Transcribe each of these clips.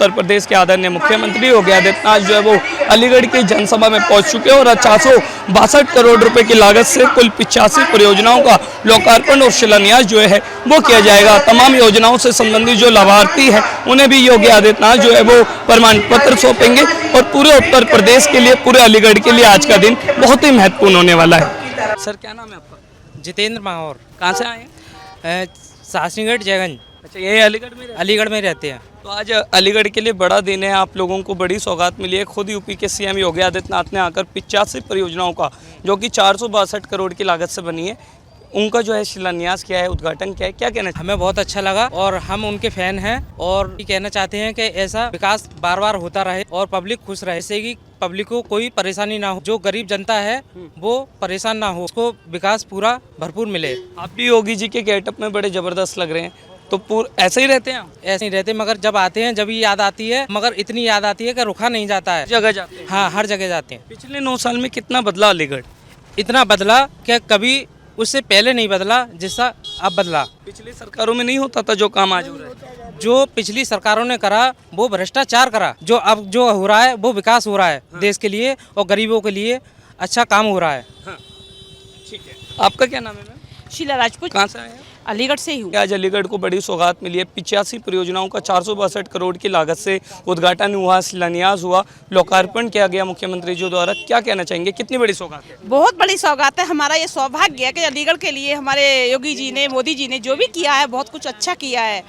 उत्तर प्रदेश के आदरणीय मुख्यमंत्री योगी आदित्यनाथ जो है वो अलीगढ़ की जनसभा में पहुंच चुके हैं और 462 करोड़ रुपए की लागत से कुल 85 परियोजनाओं का लोकार्पण और शिलान्यास जो है वो किया जाएगा। तमाम योजनाओं से संबंधित जो लाभार्थी हैं उन्हें भी योगी आदित्यनाथ जो है वो प्रमाण पत्र सौंपेंगे और पूरे उत्तर प्रदेश के लिए, पूरे अलीगढ़ के लिए आज का दिन बहुत ही महत्वपूर्ण होने वाला है। सर क्या नाम है आपका? जितेंद्र माहौर। कहाँ से आए हैं? सासनीगढ़ जयगंज। अच्छा, ये अलीगढ़ में रहते हैं। तो आज अलीगढ़ के लिए बड़ा दिन है, आप लोगों को बड़ी सौगात मिली है। खुद यूपी के सीएम योगी आदित्यनाथ ने आकर 85 परियोजनाओं का जो कि 462 करोड़ की लागत से बनी है उनका जो है शिलान्यास किया है, उद्घाटन किया है। क्या कहना हमें बहुत अच्छा लगा और हम उनके फैन हैं और ये कहना चाहते हैं कि ऐसा विकास बार बार होता रहे और पब्लिक खुश रहे, इससे कि पब्लिक को कोई परेशानी ना हो, जो गरीब जनता है वो परेशान ना हो, उसको विकास पूरा भरपूर मिले। आप भी योगी जी के गेटअप में बड़े जबरदस्त लग रहे हैं, तो ऐसे ही रहते हैं? ऐसे ही रहते, मगर जब आते हैं जब ही याद आती है, मगर इतनी याद आती है कि रुका नहीं जाता है। जगह जाते हैं? हाँ, हर जगह जाते हैं। पिछले 9 साल में कितना बदला अलीगढ़? इतना बदला कि कभी उससे पहले नहीं बदला जिससा अब बदला। पिछली सरकारों में नहीं होता था जो काम आज हो रहा है? जो पिछली सरकारों ने करा वो भ्रष्टाचार करा, जो अब जो हो रहा है वो विकास हो रहा है। हाँ। देश के लिए और गरीबों के लिए अच्छा काम हो रहा है। हाँ। ठीक है, आपका क्या नाम है मैम? शीला राजपूत। कहाँ से आए हैं? अलीगढ़ से ही हूँ। आज अलीगढ़ को बड़ी सौगात मिली है। 85 परियोजनाओं का 462 करोड़ की लागत से उद्घाटन हुआ, शिलान्यास हुआ, लोकार्पण किया गया मुख्यमंत्री जी द्वारा। क्या कहना चाहेंगे, कितनी बड़ी सौगात है? बहुत बड़ी सौगात है। हमारा ये सौभाग्य है कि अलीगढ़ के लिए हमारे योगी जी ने, मोदी जी ने जो भी किया है बहुत कुछ अच्छा किया है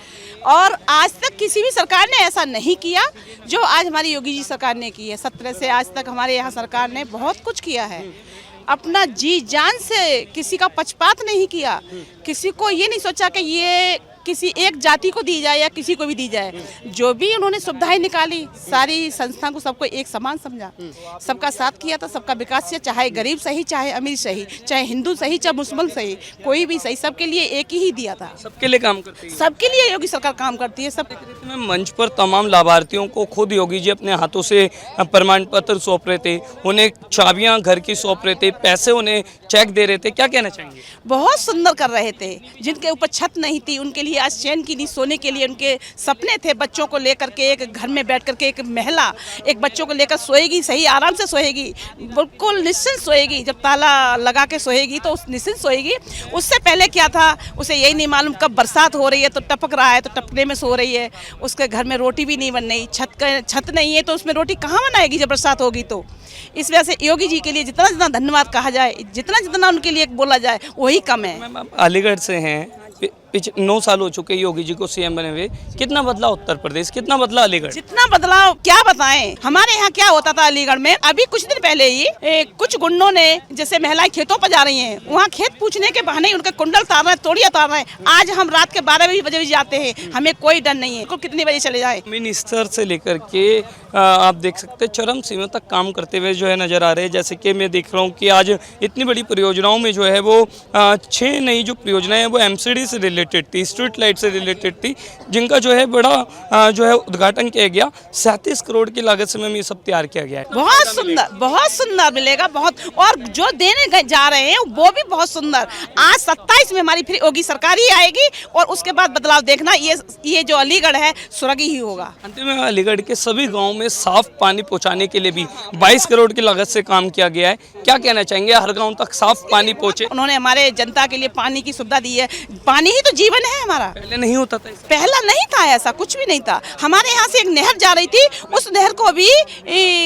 और आज तक किसी भी सरकार ने ऐसा नहीं किया जो आज हमारी योगी जी सरकार ने की है। 17 से आज तक हमारे यहाँ सरकार ने बहुत कुछ किया है, अपना जी जान से किसी का पक्षपात नहीं किया, किसी को ये नहीं सोचा कि ये किसी एक जाति को दी जाए या किसी को भी दी जाए। जो भी उन्होंने सुविधाएं निकाली, सारी संस्था को सबको एक समान समझा, सबका साथ किया था, सबका विकास किया, चाहे गरीब सही, चाहे अमीर सही, चाहे हिंदू सही, चाहे मुसलमान सही, कोई भी सही, सबके लिए एक ही दिया था। सबके लिए काम करती है? सबके लिए योगी सरकार काम करती है। सब मंच पर तमाम लाभार्थियों को खुद योगी जी अपने हाथों से प्रमाण पत्र सौंप रहे थे, उन्हें चाबियां घर की सौंप रहे थे, पैसे उन्हें चेक दे रहे थे। क्या कहना चाहेंगे? बहुत सुंदर कर रहे थे। जिनके ऊपर छत नहीं थी उनके लिए आज चैन की नींद सोने के लिए उनके सपने थे। बच्चों को लेकर के एक घर में बैठ करके एक महिला एक बच्चों को लेकर सोएगी, सही आराम से सोएगी, बिल्कुल निश्चिंत सोएगी। जब ताला लगा के सोएगी तो उस निश्चिंत सोएगी। उससे पहले क्या था उसे यही नहीं मालूम कब बरसात हो रही है तो टपक रहा है तो टपकने में सो रही है। उसके घर में रोटी भी नहीं बन रही, छत नहीं है तो उसमें रोटी कहाँ बनाएगी जब बरसात होगी तो। इस वजह से योगी जी के लिए जितना जितना धन्यवाद कहा जाए, जितना जितना उनके लिए बोला जाए वही कम है। मैम, आप अलीगढ़ से हैं, 9 साल हो चुके योगी जी को सीएम बने हुए। कितना बदला उत्तर प्रदेश, कितना बदला अलीगढ़? जितना बदलाव क्या बताएं। हमारे यहाँ क्या होता था अलीगढ़ में, अभी कुछ दिन पहले ही कुछ गुंडों ने, जैसे महिलाएं खेतों पर जा रही हैं, वहाँ खेत पूछने के बहाने ही उनके कुंडल तार रहे हैं, तोड़िया तार रहे हैं। आज हम रात के 12 बजे भी जाते हैं, हमें कोई डर नहीं है, कितने बजे चले जाए। जमीनी स्तर से लेकर के आप देख सकते हैं चरम सीमा तक काम करते हुए जो है नजर आ रहे हैं। जैसे कि मैं देख रहा हूँ कि आज इतनी बड़ी परियोजनाओं में जो है वो 6 नई जो परियोजनाएं हैं वो एमसीडी से रिलेटेड थी, स्ट्रीट लाइट से रिलेटेड थी, जिनका जो है बड़ा जो है उद्घाटन किया गया। 37 करोड़ की लागत से मैम ये सब तैयार किया गया है। बहुत सुंदर मिलेगा, बहुत। और जो देने जा रहे हैं वो भी बहुत सुंदर। आज 27 में हमारी फिर योगी सरकार ही आएगी और उसके बाद बदलाव देखना, ये जो अलीगढ़ है स्वर्ग ही होगा। अंतिम में अलीगढ़ के सभी गाँव में साफ पानी पहुँचाने के लिए भी 22 करोड़ की लागत से काम किया गया है। क्या कहना चाहेंगे, हर गाँव तक साफ पानी पहुँचे? उन्होंने हमारे जनता के लिए पानी की सुविधा दी है। पानी ही तो जीवन है हमारा। पहले नहीं होता था? पहला नहीं था, ऐसा कुछ भी नहीं था। हमारे यहाँ से एक नहर जा रही थी, उस नहर को भी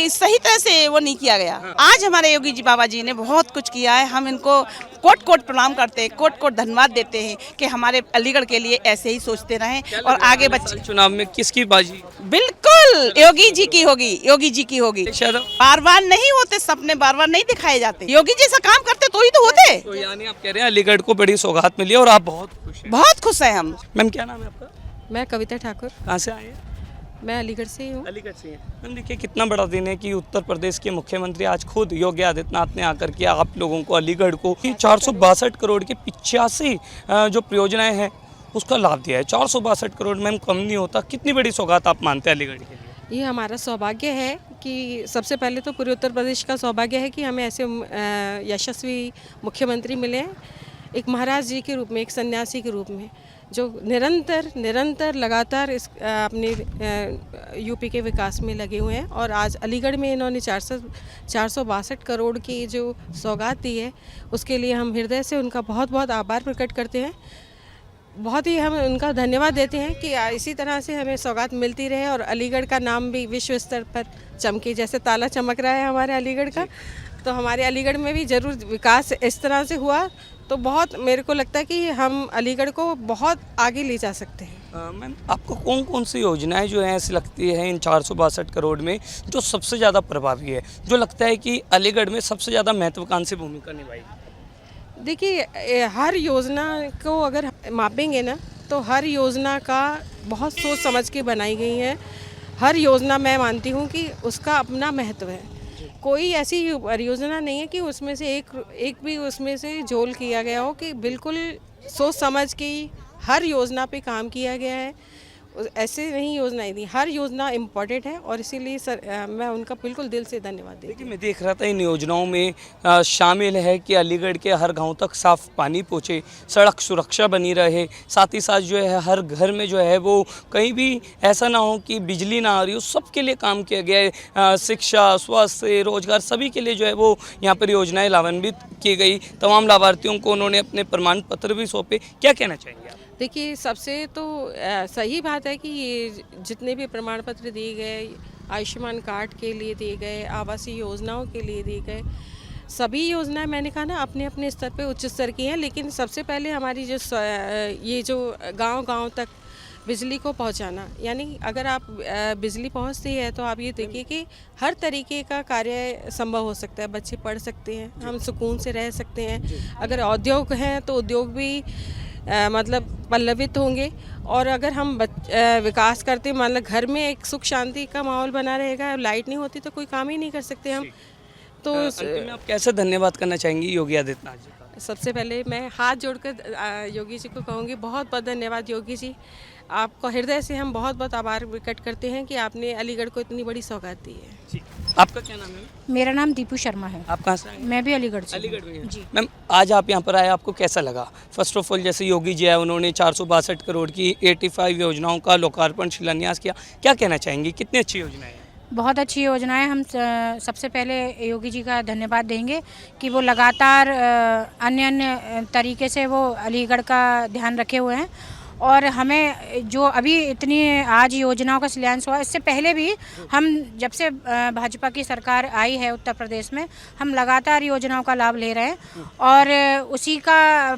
सही तरह से वो नहीं किया गया। आज हमारे योगी जी बाबा जी ने बहुत कुछ किया है। हम इनको कोट कोट प्रणाम करते हैं, कोट कोट धन्यवाद देते हैं कि हमारे अलीगढ़ के लिए ऐसे ही सोचते रहें और आगे बच्चे। चुनाव में किसकी बाजी? बिल्कुल योगी जी की होगी, योगी जी की होगी। बार बार नहीं होते सपने, बार बार नहीं दिखाए जाते। योगी जी ऐसा काम करते तो ही तो होते। तो यानी आप कह रहे हैं अलीगढ़ को बड़ी सौगात मिली और आप बहुत खुश हैं? बहुत खुश हैं हम। मैम क्या नाम है आपका? मैं कविता ठाकुर। कहाँ से आए हैं? मैं अलीगढ़ से ही हूँ। अलीगढ़ से हैं। मैम देखिए कितना बड़ा दिन है कि उत्तर प्रदेश के मुख्यमंत्री आज खुद योगी आदित्यनाथ ने आकर के आप लोगों को, अलीगढ़ को 462 करोड़ की 85 जो परियोजनाएं हैं उसका लाभ दिया है। 462 करोड़ मैम कम नहीं होता। कितनी बड़ी सौगात आप मानते हैं अलीगढ़ के लिए? ये हमारा सौभाग्य है कि सबसे पहले तो पूरे उत्तर प्रदेश का सौभाग्य है कि हमें ऐसे यशस्वी मुख्यमंत्री मिले हैं, एक महाराज जी के रूप में, एक सन्यासी के रूप में। जो निरंतर लगातार इस अपने यूपी के विकास में लगे हुए हैं। और आज अलीगढ़ में इन्होंने 462 करोड़ की जो सौगात दी है, उसके लिए हम हृदय से उनका बहुत बहुत आभार प्रकट करते हैं। बहुत ही हम उनका धन्यवाद देते हैं कि इसी तरह से हमें सौगात मिलती रहे और अलीगढ़ का नाम भी विश्व स्तर पर चमके, जैसे ताला चमक रहा है हमारे अलीगढ़ का। तो हमारे अलीगढ़ में भी ज़रूर विकास इस तरह से हुआ तो बहुत मेरे को लगता है कि हम अलीगढ़ को बहुत आगे ले जा सकते हैं। मैम, आपको कौन कौन सी योजनाएं जो हैं ऐसी लगती है इन 462 करोड़ में जो सबसे ज़्यादा प्रभावी है, जो लगता है कि अलीगढ़ में सबसे ज़्यादा महत्वाकांक्षी भूमिका निभाएगी? देखिए, हर योजना को अगर मापेंगे ना तो हर योजना का बहुत सोच समझ के बनाई गई है। हर योजना मैं मानती हूँ कि उसका अपना महत्व है। कोई ऐसी परियोजना नहीं है कि उसमें से एक भी उसमें से झोल किया गया हो, कि बिल्कुल सोच समझ के हर योजना पे काम किया गया है। ऐसे नहीं योजनाएं दी, हर योजना इम्पोर्टेंट है और इसीलिए मैं उनका बिल्कुल दिल से धन्यवाद देती हूँ। देखिए, मैं देख रहा था इन योजनाओं में शामिल है कि अलीगढ़ के हर गांव तक साफ पानी पहुँचे, सड़क सुरक्षा बनी रहे, साथ ही साथ जो है हर घर में जो है वो कहीं भी ऐसा ना हो कि बिजली ना आ रही हो, सबके लिए काम किया गया है। शिक्षा, स्वास्थ्य, रोजगार सभी के लिए जो है वो यहाँ पर योजनाएँ लाभान्वित की गई। तमाम लाभार्थियों को उन्होंने अपने प्रमाण पत्र भी सौंपे। क्या कहना चाहेंगे आप? देखिए, सबसे तो सही बात है कि ये जितने भी प्रमाण पत्र दिए गए, आयुष्मान कार्ड के लिए दिए गए, आवासीय योजनाओं के लिए दिए गए, सभी योजनाएं मैंने कहा ना अपने अपने स्तर पे उच्च स्तर की हैं। लेकिन सबसे पहले हमारी ये जो गांव-गांव तक बिजली को पहुंचाना, यानी अगर आप बिजली पहुंचती है तो आप ये देखिए कि हर तरीके का कार्य संभव हो सकता है। बच्चे पढ़ सकते हैं, हम सुकून से रह सकते हैं। अगर उद्योग हैं तो उद्योग भी मतलब पल्लवित होंगे। और अगर हम विकास करते, मतलब घर में एक सुख शांति का माहौल बना रहेगा। लाइट नहीं होती तो कोई काम ही नहीं कर सकते हम। तो अंतिम में आप कैसे धन्यवाद करना चाहेंगी योगी आदित्यनाथ जी का? सबसे पहले मैं हाथ जोड़कर योगी जी को कहूँगी, बहुत बहुत धन्यवाद योगी जी। आपको हृदय से हम बहुत बहुत आभार प्रकट करते हैं कि आपने अलीगढ़ को इतनी बड़ी सौगात दी है। जी, आपका क्या नाम है? मेरा नाम दीपू शर्मा है। आप कहाँ से आए? मैं भी अलीगढ़ से हूँ। अलीगढ़ में हैं। जी। मैम, आज आप यहाँ पर आए, आपको कैसा लगा? फर्स्ट ऑफ ऑल, जैसे योगी जी है, उन्होंने 462 करोड़ की 85 योजनाओं का लोकार्पण शिलान्यास किया। क्या कहना चाहेंगी, कितनी अच्छी योजनाएं हैं? बहुत अच्छी योजना है। हम सबसे पहले योगी जी का धन्यवाद देंगे कि वो लगातार अन्य तरीके से वो अलीगढ़ का ध्यान रखे हुए हैं। और हमें जो अभी इतनी आज योजनाओं का शिलान्यास हुआ, इससे पहले भी हम जब से भाजपा की सरकार आई है उत्तर प्रदेश में, हम लगातार योजनाओं का लाभ ले रहे हैं। और उसी का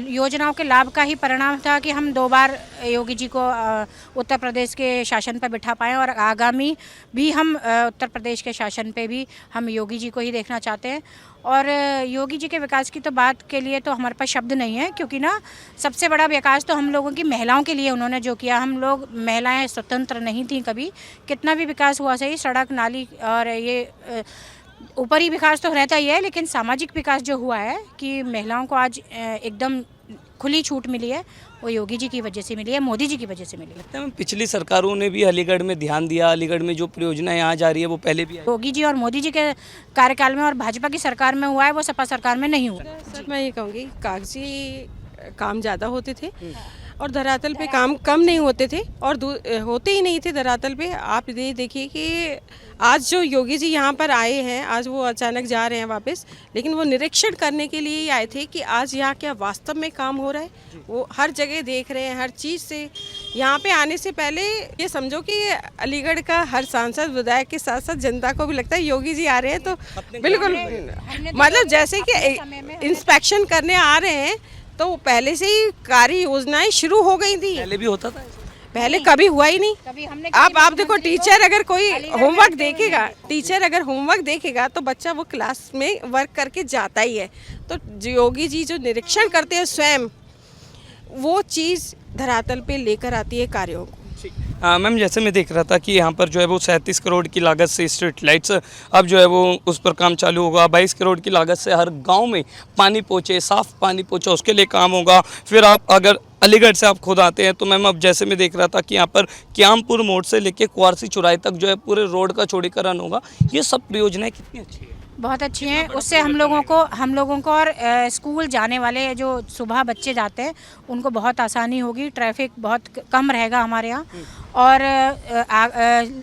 योजनाओं के लाभ का ही परिणाम था कि हम 2 बार योगी जी को उत्तर प्रदेश के शासन पर बिठा पाएँ। और आगामी भी हम उत्तर प्रदेश के शासन पे भी हम योगी जी को ही देखना चाहते हैं। और योगी जी के विकास की तो बात के लिए तो हमारे पास शब्द नहीं है, क्योंकि ना सबसे बड़ा विकास तो हम लोगों की महिलाओं के लिए उन्होंने जो किया। हम लोग महिलाएं स्वतंत्र नहीं थीं कभी, कितना भी विकास हुआ सही, सड़क नाली और ये ऊपरी विकास तो रहता ही है, लेकिन सामाजिक विकास जो हुआ है कि महिलाओं को आज एकदम खुली छूट मिली है, वो योगी जी की वजह से मिली है, मोदी जी की वजह से मिली है। पिछली सरकारों ने भी अलीगढ़ में ध्यान दिया, अलीगढ़ में जो परियोजनाएं यहाँ जा रही है वो पहले भी आई। योगी जी और मोदी जी के कार्यकाल में और भाजपा की सरकार में हुआ है, वो सपा सरकार में नहीं हुआ। सर, मैं ये कहूँगी कागजी काम ज़्यादा होते थे और धरातल पे काम कम नहीं होते थे, और होते ही नहीं थे धरातल पे। आप ये देखिए कि आज जो योगी जी यहाँ पर आए हैं, आज वो अचानक जा रहे हैं वापस, लेकिन वो निरीक्षण करने के लिए ही आए थे कि आज यहाँ क्या वास्तव में काम हो रहा है। वो हर जगह देख रहे हैं, हर चीज़ से। यहाँ पे आने से पहले ये समझो कि अलीगढ़ का हर सांसद, विधायक के साथ साथ जनता को भी लगता है योगी जी आ रहे हैं तो बिल्कुल, मतलब जैसे कि इंस्पेक्शन करने आ रहे हैं, तो पहले से ही कार्य योजनाएं शुरू हो गई थी। पहले भी होता था, पहले कभी हुआ ही नहीं। कभी हमने आप देखो, टीचर अगर कोई होमवर्क देखेगा, टीचर अगर होमवर्क देखेगा तो बच्चा वो क्लास में वर्क करके जाता ही है। तो योगी जी जो निरीक्षण करते हैं स्वयं, वो चीज़ धरातल पे लेकर आती है कार्यों को। मैम, जैसे मैं देख रहा था कि यहाँ पर जो है वो 37 करोड़ की लागत से स्ट्रीट लाइट्स अब जो है वो उस पर काम चालू होगा। 22 करोड़ की लागत से हर गांव में पानी पहुँचे, साफ पानी पहुँचे, उसके लिए काम होगा। फिर आप अगर अलीगढ़ से आप खुद आते हैं तो मैम, अब जैसे मैं देख रहा था कि यहाँ पर क्यामपुर मोड़ से लेके कुआरसी चौराहे तक जो है पूरे रोड का चौड़ीकरण होगा। ये सब परियोजनाएं कितनी अच्छी है। बहुत अच्छी हैं। उससे हम लोगों को और स्कूल जाने वाले जो सुबह बच्चे जाते हैं उनको बहुत आसानी होगी, ट्रैफिक बहुत कम रहेगा हमारे यहाँ और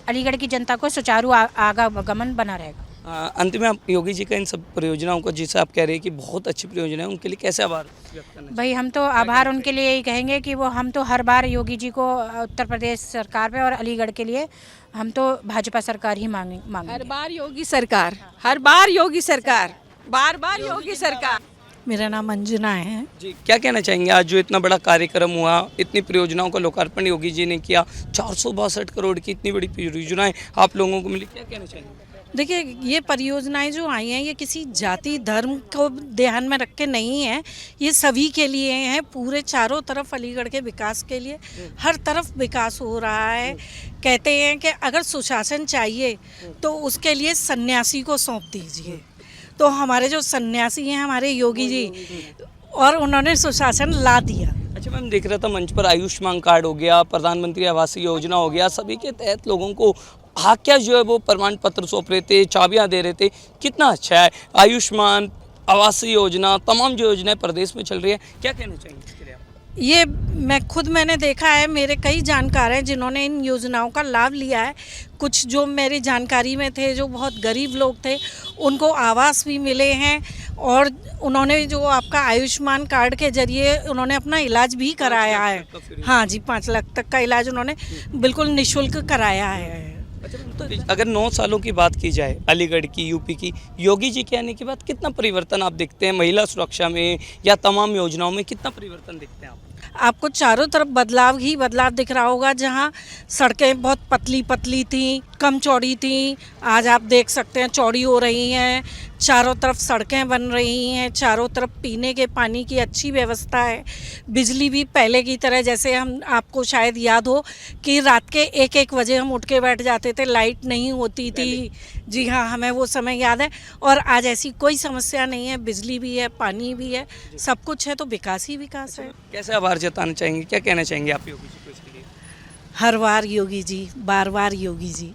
अलीगढ़ की जनता को सुचारू आवागमन बना रहेगा। अंत में आप योगी जी का इन सब परियोजनाओं को, जिसे आप कह रहे हैं कि बहुत अच्छी परियोजना है, उनके लिए कैसे आभार व्यक्त करना भाई हम तो आभार उनके लिए यही कहेंगे कि वो हम तो हर बार योगी जी को उत्तर प्रदेश सरकार पे और अलीगढ़ के लिए हम तो भाजपा सरकार ही मांगे। हर बार योगी सरकार, हर बार योगी सरकार, बार बार योगी सरकार। मेरा नाम अंजना है। जी, क्या कहना चाहेंगे आज जो इतना बड़ा कार्यक्रम हुआ, इतनी परियोजनाओं का लोकार्पण योगी जी ने किया, 462 करोड़ की इतनी बड़ी परियोजनाएं आप लोगों को मिली, क्या कहना चाहेंगे? देखिए, ये परियोजनाएं जो आई हैं ये किसी जाति धर्म को ध्यान में रख के नहीं है, ये सभी के लिए हैं, पूरे चारों तरफ अलीगढ़ के विकास के लिए हर तरफ विकास हो रहा है। कहते हैं कि अगर सुशासन चाहिए तो उसके लिए सन्यासी को सौंप दीजिए, तो हमारे जो सन्यासी हैं हमारे योगी जी, और उन्होंने सुशासन ला दिया। अच्छा मैम, देख रहा था मंच पर आयुष्मान कार्ड हो गया, प्रधानमंत्री आवास योजना हो गया, सभी के तहत लोगों को हाकिया जो है वो प्रमाण पत्र सौंप रहे थे, चाबियां दे रहे थे। कितना अच्छा है, आयुष्मान आवास योजना, तमाम जो योजनाएं प्रदेश में चल रही है, क्या कहना चाहेंगे इसके लिए आप? ये मैंने देखा है, मेरे कई जानकार हैं जिन्होंने इन योजनाओं का लाभ लिया है। कुछ जो मेरी जानकारी में थे जो बहुत गरीब लोग थे उनको आवास भी मिले हैं, और उन्होंने जो आपका आयुष्मान कार्ड के जरिए उन्होंने अपना इलाज भी कराया है। हाँ जी, 5 लाख तक का इलाज उन्होंने बिल्कुल निःशुल्क कराया है। तो अगर 9 सालों की बात की जाए अलीगढ़ की, यूपी की, योगी जी के आने के बाद कितना परिवर्तन आप देखते हैं महिला सुरक्षा में या तमाम योजनाओं में, कितना परिवर्तन देखते हैं आप? आपको चारों तरफ बदलाव ही बदलाव दिख रहा होगा। जहाँ सड़कें बहुत पतली पतली थी, कम चौड़ी थी, आज आप देख सकते हैं चौड़ी हो रही हैं, चारों तरफ सड़कें बन रही हैं, चारों तरफ पीने के पानी की अच्छी व्यवस्था है। बिजली भी पहले की तरह, जैसे हम आपको शायद याद हो कि रात के 1-1 बजे हम उठ के बैठ जाते थे, लाइट नहीं होती थी। जी हाँ, हमें वो समय याद है। और आज ऐसी कोई समस्या नहीं है, बिजली भी है, पानी भी है, सब कुछ है, तो विकास ही विकास है। कैसे आभार जताना चाहेंगे, क्या कहना चाहेंगे आप योगी जी को इसके लिए? हर बार योगी जी, बार बार योगी जी।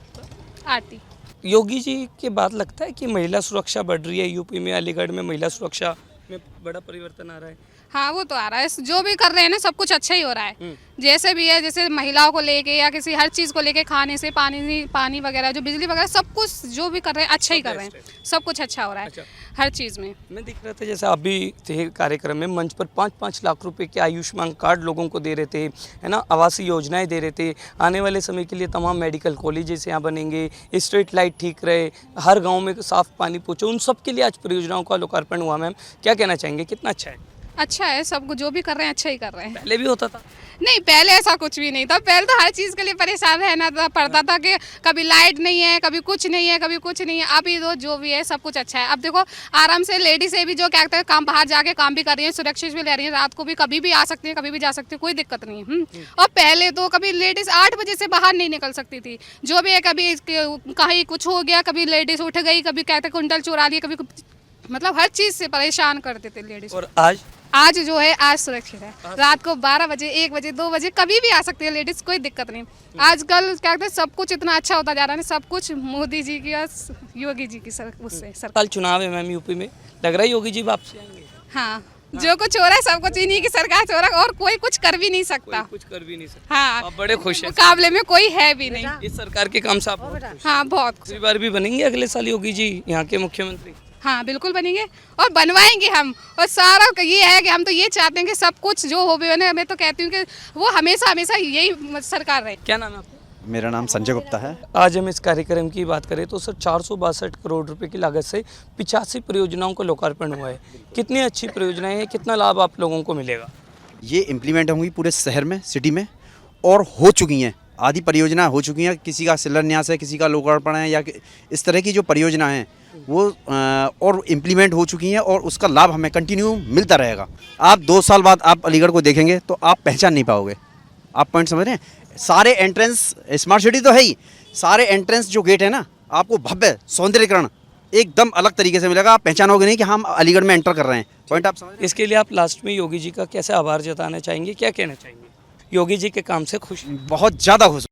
आरती योगी जी के बाद लगता है कि महिला सुरक्षा बढ़ रही है यूपी में, अलीगढ़ में महिला सुरक्षा में बड़ा परिवर्तन आ रहा है। हाँ वो तो आ रहा है, जो भी कर रहे हैं ना सब कुछ अच्छा ही हो रहा है। जैसे भी है, जैसे महिलाओं को लेके या किसी हर चीज़ को लेके, खाने से पानी वगैरह, जो बिजली वगैरह, सब कुछ जो भी कर रहे हैं अच्छा ही कर रहे हैं, सब कुछ अच्छा हो रहा है। अच्छा। हर चीज़ में मैं देख रहा था जैसे आप भी थे कार्यक्रम में, मंच पर 5-5 लाख रुपए के आयुष्मान कार्ड लोगों को दे रहे थे, है ना, आवासीय योजनाएं दे रहे थे। आने वाले समय के लिए तमाम मेडिकल कॉलेजेस यहाँ बनेंगे, स्ट्रीट लाइट ठीक रहे, हर गाँव में साफ पानी पहुँचे, उन सब के लिए आज परियोजनाओं का लोकार्पण हुआ। मैम क्या कहना चाहेंगे, कितना अच्छा है? अच्छा है, सब कुछ जो भी कर रहे हैं अच्छा ही कर रहे हैं। पहले भी होता था? नहीं, पहले ऐसा कुछ भी नहीं था। पहले तो हर चीज़ के लिए परेशान रहना पड़ता था कि कभी लाइट नहीं है, कभी कुछ नहीं है, कभी कुछ नहीं है। अभी तो जो भी है सब कुछ अच्छा है। अब देखो आराम से लेडीज भी जो क्या कहते हैं, काम बाहर जाके काम भी कर रही है, सुरक्षित भी ले रही है, रात को भी कभी भी आ सकती है, कभी भी जा सकती है, कोई दिक्कत नहीं है। और पहले तो कभी लेडीज 8 बजे से बाहर नहीं निकल सकती थी, जो भी है, कभी कहीं कुछ हो गया, कभी लेडीज उठ गई, कभी कहते कुंटल चुरा लिया, कभी मतलब हर चीज़ से परेशान करते थे लेडीज। और आज जो है आज सुरक्षित है, रात को 12 बजे, 1 बजे, 2 बजे कभी भी आ सकती है लेडीज, कोई दिक्कत नहीं। आजकल क्या कहते हैं, सब कुछ इतना अच्छा होता जा रहा है, सब कुछ मोदी जी की और योगी जी की उससे सर। कल चुनाव है मैम यूपी में, लग रहा है योगी जी वापसी आएंगे? हाँ, जो कुछ हो रहा है सब कुछ इन्हीं की सरकार से हो रहा है, और कोई कुछ कर भी नहीं सकता। कुछ कर भी नहीं सकता। हाँ, आप बड़े खुश हैं, मुकाबले में कोई है भी नहीं इस सरकार के काम से आप बहुत खुश हैं? हाँ, बहुत खुश। दूसरी बार भी बनेंगे अगले साल योगी जी यहाँ के मुख्यमंत्री? हाँ बिल्कुल बनेंगे और बनवाएंगे हम। और सारा ये है कि हम तो ये चाहते हैं कि सब कुछ जो हो भी ना, मैं तो कहती हूँ कि वो हमेशा हमेशा यही सरकार रहे। क्या नाम है आपका? मेरा नाम संजय गुप्ता है। आज हम इस कार्यक्रम की बात करें तो सर 462 करोड़ रुपए की लागत से 85 परियोजनाओं का लोकार्पण हुआ है। कितनी अच्छी परियोजनाएं हैं, कितना लाभ आप लोगों को मिलेगा? ये इम्प्लीमेंट होंगी पूरे शहर में, सिटी में, और हो चुकी हैं। आधी परियोजना हो चुकी हैं, किसी का शिलान्यास है, किसी का लोकार्पण है, या इस तरह की जो परियोजना हैं वो और इम्प्लीमेंट हो चुकी हैं, और उसका लाभ हमें कंटिन्यू मिलता रहेगा। आप 2 साल बाद आप अलीगढ़ को देखेंगे तो आप पहचान नहीं पाओगे। आप पॉइंट समझ रहे हैं? सारे एंट्रेंस, स्मार्ट सिटी तो है ही, सारे एंट्रेंस जो गेट है ना, आपको भव्य सौंदर्यीकरण एकदम अलग तरीके से मिलेगा। आप पहचानोगे नहीं कि हम अलीगढ़ में एंटर कर रहे हैं। पॉइंट आप समझ रहे हैं? इसके लिए आप लास्ट में योगी जी का कैसे आभार जताना चाहेंगे, क्या कहना चाहेंगे? योगी जी के काम से खुश? बहुत ज़्यादा खुश।